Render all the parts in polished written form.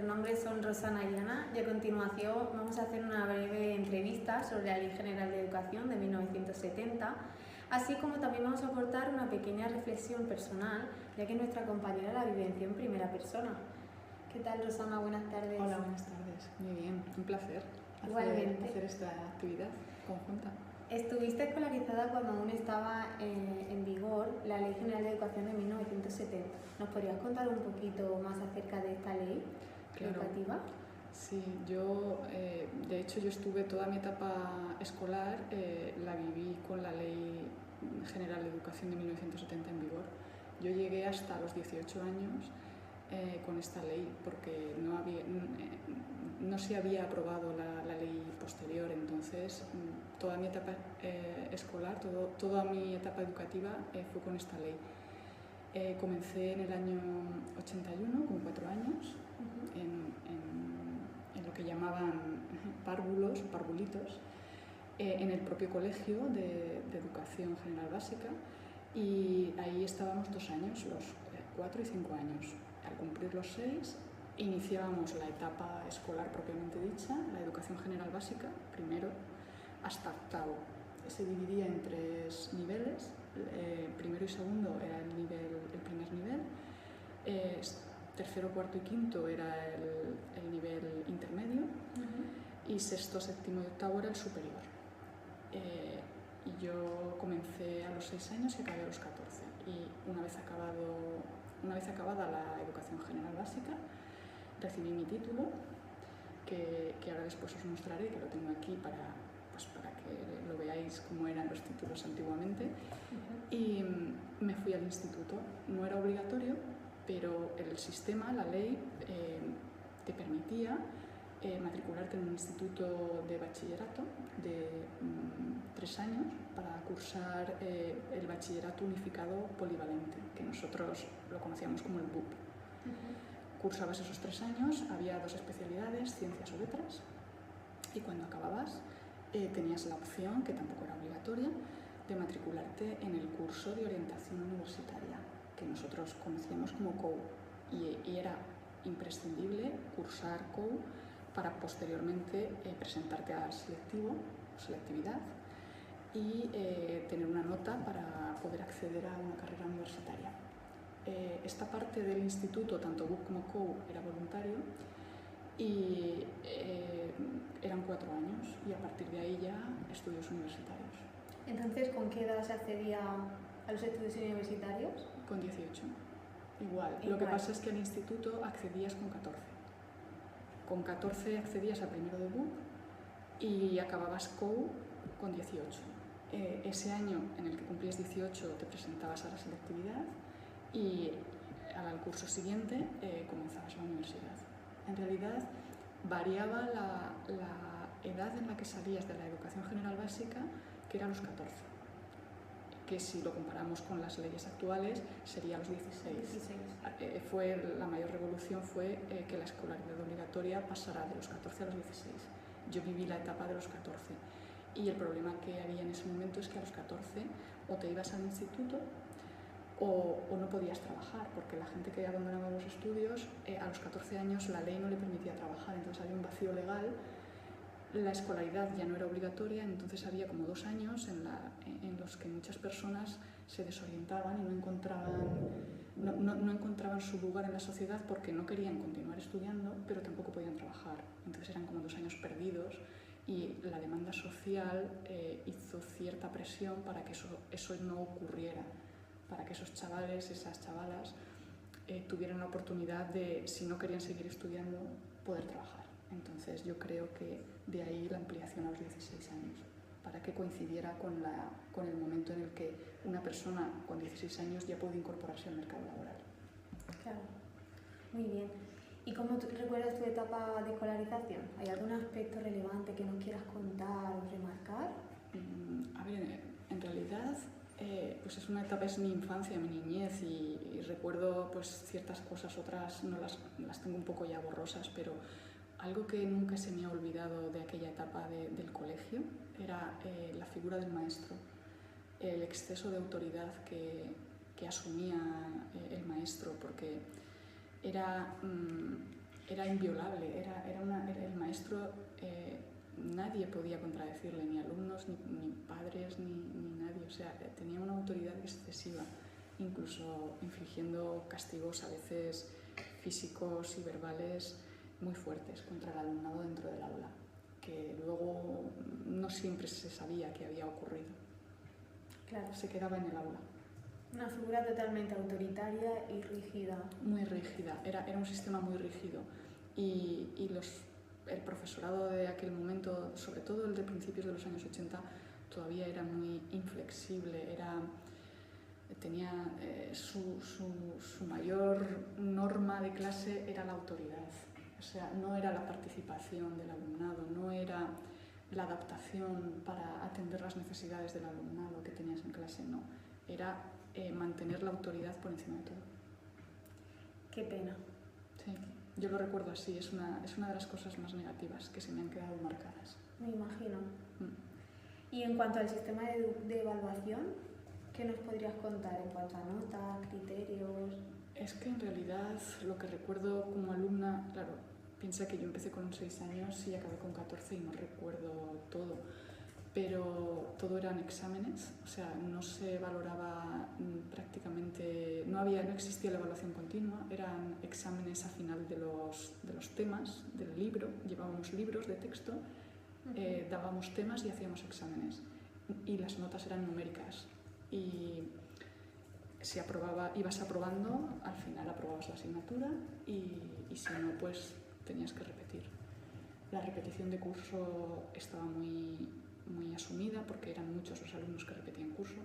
nuestros nombres son Rosana y Ana y a continuación vamos a hacer una breve entrevista sobre la Ley General de Educación de 1970, así como también vamos a aportar una pequeña reflexión personal, ya que nuestra compañera la vivenció en primera persona. ¿Qué tal, Rosana? Buenas tardes. Hola, buenas tardes. Muy bien, un placer hacer esta actividad conjunta. Estuviste escolarizada cuando aún estaba en vigor la Ley General de Educación de 1970. ¿Nos podrías contar un poquito más acerca de esta ley educativa? Sí, yo de hecho yo estuve toda mi etapa escolar, la viví con la Ley General de Educación de 1970 en vigor. Yo llegué hasta los 18 años con esta ley porque no se había aprobado la ley posterior, entonces toda mi etapa escolar, toda mi etapa educativa fue con esta ley. Comencé en el año 81, con 4 años, en lo que llamaban párvulos, parvulitos, en el propio colegio de Educación General Básica, y ahí estábamos 2 años, los 4 y 5 años. Al cumplir los 6 iniciábamos la etapa escolar propiamente dicha, la Educación General Básica, primero hasta octavo. Se dividía en 3 niveles, primero y segundo era el primer nivel, tercero, cuarto y quinto era el nivel intermedio, y sexto, séptimo y octavo era el superior. Y yo comencé a los 6 años y acabé a los 14. Y una vez acabada la Educación General Básica, recibí mi título, que ahora después os mostraré, que lo tengo aquí para que lo veáis cómo eran los títulos antiguamente. Y me fui al instituto. No era obligatorio, pero el sistema, la ley, te permitía matricularte en un instituto de bachillerato de 3 años para cursar el bachillerato unificado polivalente, que nosotros lo conocíamos como el BUP. Cursabas esos 3 años, había 2 especialidades, ciencias o letras, y cuando acababas tenías la opción, que tampoco era obligatoria, de matricularte en el curso de orientación universitaria, que nosotros conocíamos como COU, y era imprescindible cursar COU para posteriormente presentarte al selectividad, y tener una nota para poder acceder a una carrera universitaria. Esta parte del instituto, tanto BUP como COU, era voluntario, y eran 4 años, y a partir de ahí ya estudios universitarios. Entonces, ¿con qué edad se accedía a los estudios universitarios? Con 18. Igual. Lo que pasa es que al instituto accedías con 14. Con 14 accedías a primero de BUP y acababas COU con 18. Ese año en el que cumplías 18 te presentabas a la selectividad y al curso siguiente comenzabas la universidad. En realidad variaba la edad en la que salías de la Educación General Básica, que era los 14, que si lo comparamos con las leyes actuales sería los 16. La mayor revolución fue que la escolaridad obligatoria pasara de los 14 a los 16. Yo viví la etapa de los 14 y el problema que había en ese momento es que a los 14 o te ibas al instituto o no podías trabajar, porque la gente que abandonaba los estudios a los 14 años la ley no le permitía trabajar, entonces había un vacío legal. La escolaridad ya no era obligatoria, entonces había como 2 años en los que muchas personas se desorientaban y no encontraban su lugar en la sociedad porque no querían continuar estudiando, pero tampoco podían trabajar. Entonces eran como 2 años perdidos, y la demanda social hizo cierta presión para que eso no ocurriera, para que esos chavales, esas chavalas, tuvieran la oportunidad de, si no querían seguir estudiando, poder trabajar. Entonces yo creo que de ahí la ampliación a los 16 años, para que coincidiera con el momento en el que una persona con 16 años ya puede incorporarse al mercado laboral. Claro, muy bien. ¿Y cómo recuerdas tu etapa de escolarización? ¿Hay algún aspecto relevante que nos quieras contar o remarcar? A ver, en realidad pues es una etapa, es mi infancia, mi niñez, y recuerdo pues ciertas cosas, otras no las tengo un poco ya borrosas, pero algo que nunca se me ha olvidado de aquella etapa del colegio era la figura del maestro, el exceso de autoridad que asumía el maestro, porque era era inviolable, era el maestro, nadie podía contradecirle, ni alumnos, ni padres, ni nadie, o sea, tenía una autoridad excesiva, incluso infligiendo castigos a veces físicos y verbales muy fuertes contra el alumnado dentro del aula, que luego no siempre se sabía qué había ocurrido. Claro. Se quedaba en el aula. Una figura totalmente autoritaria y rígida. Muy rígida, era un sistema muy rígido. Y el profesorado de aquel momento, sobre todo el de principios de los años 80, todavía era muy inflexible, tenía su mayor norma de clase era la autoridad. O sea, no era la participación del alumnado, no era la adaptación para atender las necesidades del alumnado que tenías en clase, no. Era mantener la autoridad por encima de todo. Qué pena. Sí, yo lo recuerdo así, es una de las cosas más negativas que se me han quedado marcadas. Me imagino. Y en cuanto al sistema de evaluación, ¿qué nos podrías contar en cuanto a notas, criterios? Es que en realidad lo que recuerdo como alumna, claro, piensa que yo empecé con 6 años y acabé con 14 y no recuerdo todo, pero todo eran exámenes, o sea, no se valoraba prácticamente, no existía la evaluación continua, eran exámenes a final de los temas del libro, llevábamos libros de texto, dábamos temas y hacíamos exámenes, y las notas eran numéricas, y se aprobaba, ibas aprobando, al final aprobabas la asignatura y si no, pues tenías que repetir. La repetición de curso estaba muy asumida porque eran muchos los alumnos que repetían curso,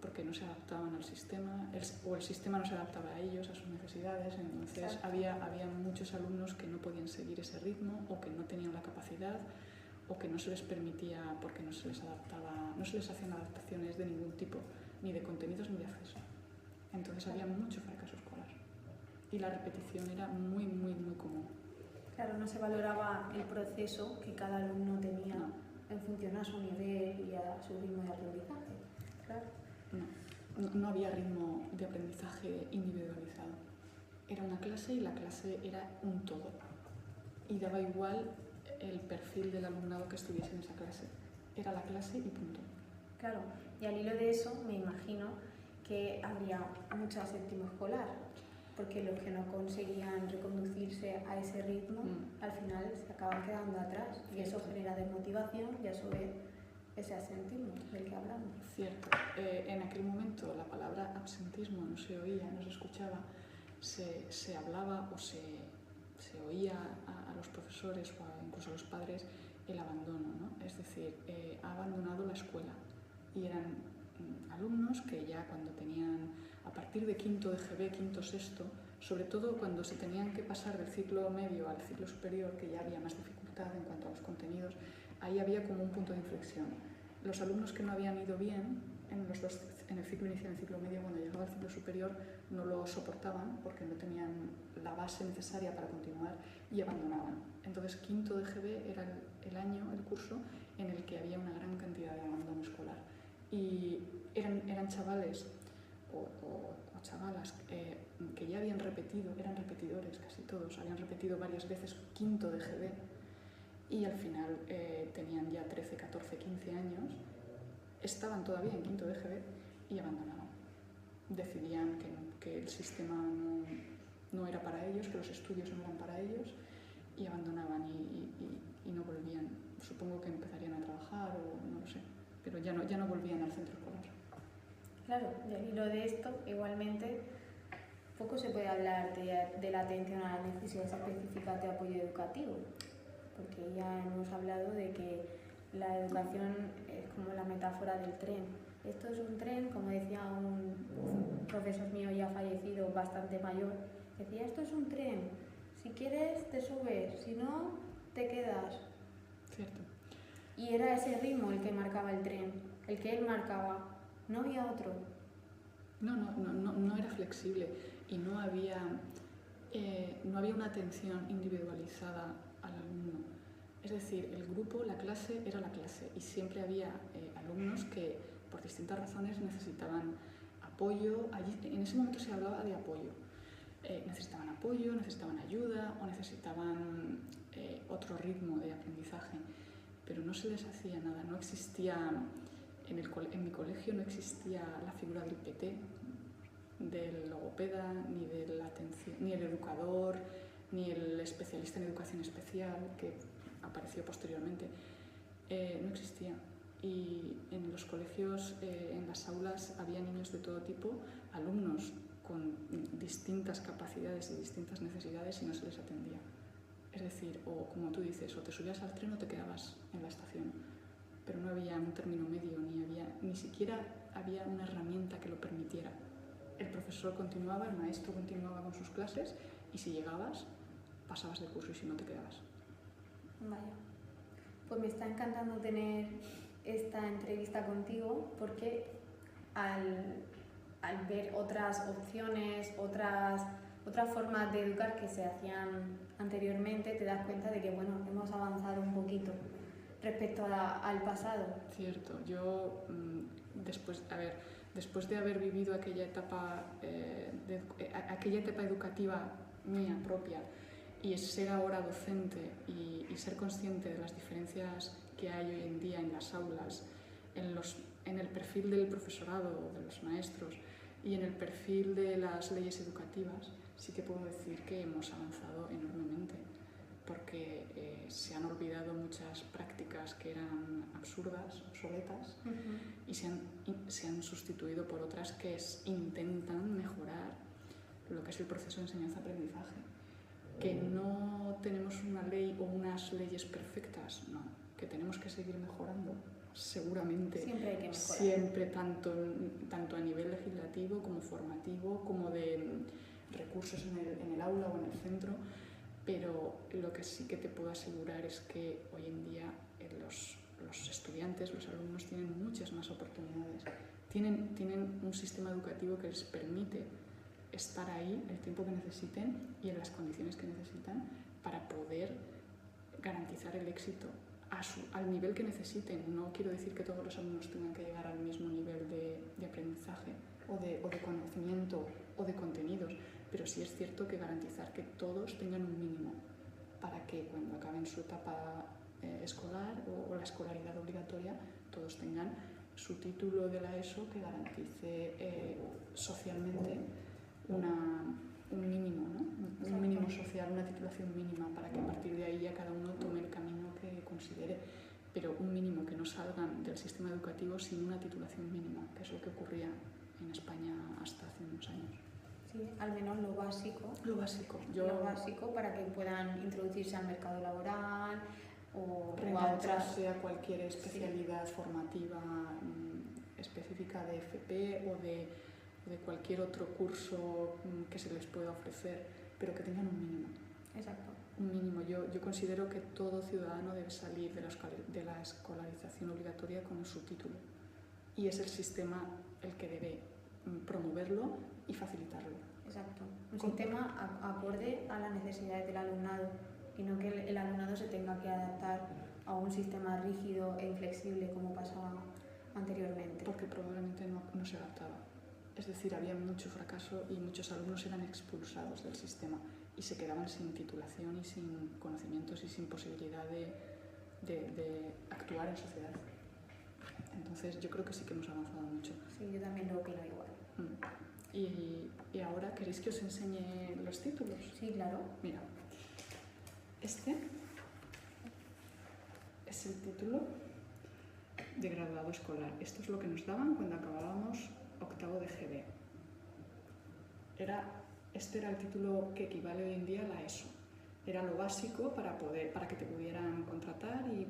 porque no se adaptaban al sistema, o el sistema no se adaptaba a ellos, a sus necesidades, entonces había muchos alumnos que no podían seguir ese ritmo o que no tenían la capacidad o que no se les permitía porque no se les adaptaba, no se les hacían adaptaciones de ningún tipo, ni de contenidos ni de acceso. Entonces había mucho fracaso escolar y la repetición era muy común. Claro, no se valoraba el proceso que cada alumno tenía en función a su nivel y a su ritmo de aprendizaje. Claro. No había ritmo de aprendizaje individualizado. Era una clase y la clase era un todo. Y daba igual el perfil del alumnado que estuviese en esa clase. Era la clase y punto. Claro, y al hilo de eso me imagino que habría mucho séptimo escolar, porque los que no conseguían reconducirse a ese ritmo al final se acaban quedando atrás. Y eso genera desmotivación y a su vez ese absentismo del que hablamos. Cierto. En aquel momento la palabra absentismo no se oía, no se escuchaba, se hablaba o se oía a los profesores o incluso a los padres el abandono, ¿no? Es decir, ha abandonado la escuela y eran alumnos que ya cuando tenían, a partir de quinto de GB, quinto, sexto, sobre todo cuando se tenían que pasar del ciclo medio al ciclo superior, que ya había más dificultad en cuanto a los contenidos, ahí había como un punto de inflexión. Los alumnos que no habían ido bien en el ciclo inicial y el ciclo medio, cuando llegaba al ciclo superior, no lo soportaban porque no tenían la base necesaria para continuar y abandonaban. Entonces, quinto de GB era el curso en el que había una gran cantidad de abandono escolar. Y eran chavales o chavalas que ya habían repetido, eran repetidores casi todos, habían repetido varias veces quinto de GB y al final tenían ya 13, 14, 15 años, estaban todavía en quinto de GB y abandonaban. Decidían que el sistema no era para ellos, que los estudios no eran para ellos y abandonaban y no volvían. Supongo que empezarían a trabajar o no lo sé, pero ya no volvían al centro escolar. Claro, y al hilo de esto, igualmente, poco se puede hablar de la atención a las necesidades específicas de apoyo educativo, porque ya hemos hablado de que la educación es como la metáfora del tren. Esto es un tren, como decía un profesor mío ya fallecido, bastante mayor, decía, esto es un tren, si quieres te subes, si no te quedas. Cierto. Y era ese ritmo el que marcaba el tren, el que él marcaba, no había otro. No era flexible y no había una atención individualizada al alumno. Es decir, el grupo, la clase era la clase y siempre había alumnos que por distintas razones necesitaban apoyo. En ese momento se hablaba de apoyo. necesitaban apoyo, necesitaban ayuda o necesitaban otro ritmo de aprendizaje, pero no se les hacía nada, no existía, en mi colegio no existía la figura del PT, del logopeda, ni el educador, ni el especialista en educación especial, que apareció posteriormente. No existía. Y en los colegios, en las aulas, había niños de todo tipo, alumnos con distintas capacidades y distintas necesidades y no se les atendía. Es decir, o como tú dices, o te subías al tren o te quedabas en la estación, pero no había un término medio, ni siquiera había una herramienta que lo permitiera. El profesor continuaba, el maestro continuaba con sus clases y si llegabas, pasabas de curso y si no te quedabas. Vaya, pues me está encantando tener esta entrevista contigo porque al ver otras opciones, otras formas de educar que se hacían anteriormente, te das cuenta de que bueno, hemos avanzado un poquito respecto al pasado. Cierto, yo después de haber vivido aquella etapa educativa mía propia y ser ahora docente y ser consciente de las diferencias que hay hoy en día en las aulas, en el perfil del profesorado, de los maestros y en el perfil de las leyes educativas, sí que puedo decir que hemos avanzado enormemente, porque se han olvidado muchas prácticas que eran absurdas, obsoletas, y se han sustituido por otras que intentan mejorar lo que es el proceso de enseñanza-aprendizaje. Que no tenemos una ley o unas leyes perfectas, no, que tenemos que seguir mejorando, seguramente. Siempre hay que mejorar. Siempre, tanto a nivel legislativo como formativo, como de recursos en el aula o en el centro, pero lo que sí que te puedo asegurar es que hoy en día los estudiantes, los alumnos tienen muchas más oportunidades, tienen un sistema educativo que les permite estar ahí el tiempo que necesiten y en las condiciones que necesitan para poder garantizar el éxito al nivel que necesiten. No quiero decir que todos los alumnos tengan que llegar al mismo nivel de aprendizaje o de conocimiento o de contenidos, pero sí es cierto que garantizar que todos tengan un mínimo para que cuando acaben su etapa escolar o la escolaridad obligatoria, todos tengan su título de la ESO que garantice socialmente un mínimo, ¿no? Un mínimo social, una titulación mínima, para que a partir de ahí ya cada uno tome el camino que considere, pero un mínimo, que no salgan del sistema educativo sin una titulación mínima, que es lo que ocurría en España hasta hace unos años. Sí, al menos lo básico. Lo básico. Lo básico para que puedan introducirse al mercado laboral o reengancharse a cualquier especialidad formativa específica de FP o de cualquier otro curso que se les pueda ofrecer, pero que tengan un mínimo. Exacto. Un mínimo. Yo considero que todo ciudadano debe salir de la escolarización obligatoria con su título, y es el sistema el que debe promoverlo y facilitarlo. Exacto. Un sistema acorde a las necesidades del alumnado y no que el alumnado se tenga que adaptar a un sistema rígido e inflexible como pasaba anteriormente. Porque probablemente no se adaptaba. Es decir, había mucho fracaso y muchos alumnos eran expulsados del sistema y se quedaban sin titulación y sin conocimientos y sin posibilidad de actuar en sociedad. Entonces yo creo que sí que hemos avanzado mucho. Sí, yo también lo opino igual. ¿Y ahora queréis que os enseñe los títulos? Sí, claro. Mira, este es el título de graduado escolar. Esto es lo que nos daban cuando acabábamos octavo de GB. Este era el título que equivale hoy en día a la ESO. Era lo básico para que te pudieran contratar y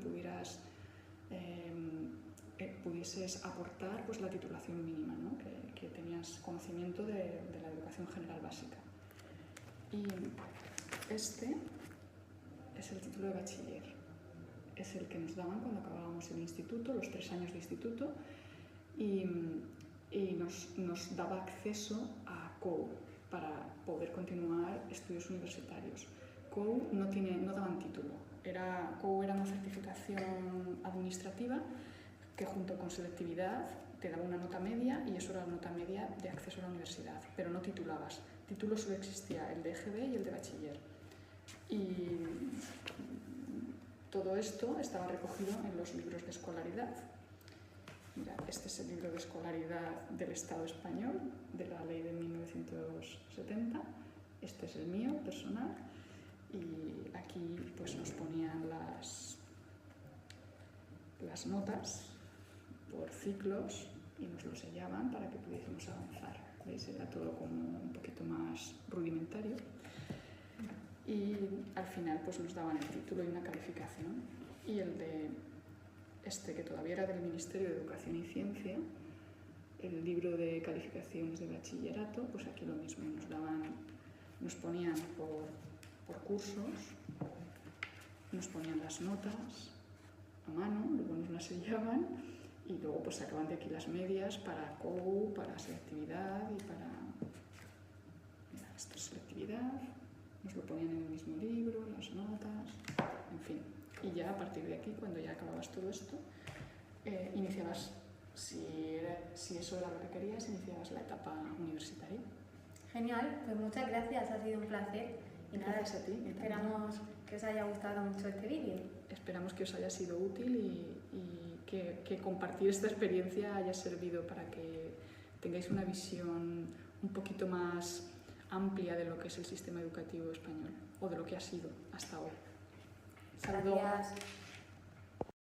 pudieses aportar pues, la titulación mínima, ¿no? que tenías conocimiento de la educación general básica. Y este es el título de bachiller. Es el que nos daban cuando acabábamos el instituto, los 3 años de instituto, y nos daba acceso a COU para poder continuar estudios universitarios. COU no daban título. COU era una certificación administrativa que junto con selectividad te daba una nota media y eso era la nota media de acceso a la universidad, pero no titulabas. título solo existía el de EGB y el de bachiller. Y todo esto estaba recogido en los libros de escolaridad. Mira, este es el libro de escolaridad del Estado español, de la ley de 1970. Este es el mío, personal. Y aquí pues nos ponían las notas por ciclos y nos lo sellaban para que pudiésemos avanzar. ¿Veis? Era todo como un poquito más rudimentario. Y al final pues nos daban el título y una calificación. Y el de este, que todavía era del Ministerio de Educación y Ciencia, el libro de calificaciones de bachillerato, pues aquí lo mismo, nos ponían por cursos, nos ponían las notas a mano, luego nos las sellaban y luego pues sacaban de aquí las medias para COU, para selectividad y para... Mira, esta es selectividad, nos lo ponían en el mismo libro, las notas, en fin. Y ya a partir de aquí, cuando ya acababas todo esto, iniciabas, si eso era lo que querías, iniciabas la etapa universitaria. Genial, pues muchas gracias, ha sido un placer. Y nada, Gracias a ti. esperamos que os haya gustado mucho este vídeo. Esperamos que os haya sido útil y que compartir esta experiencia haya servido para que tengáis una visión un poquito más amplia de lo que es el sistema educativo español o de lo que ha sido hasta hoy. Saludos. Gracias.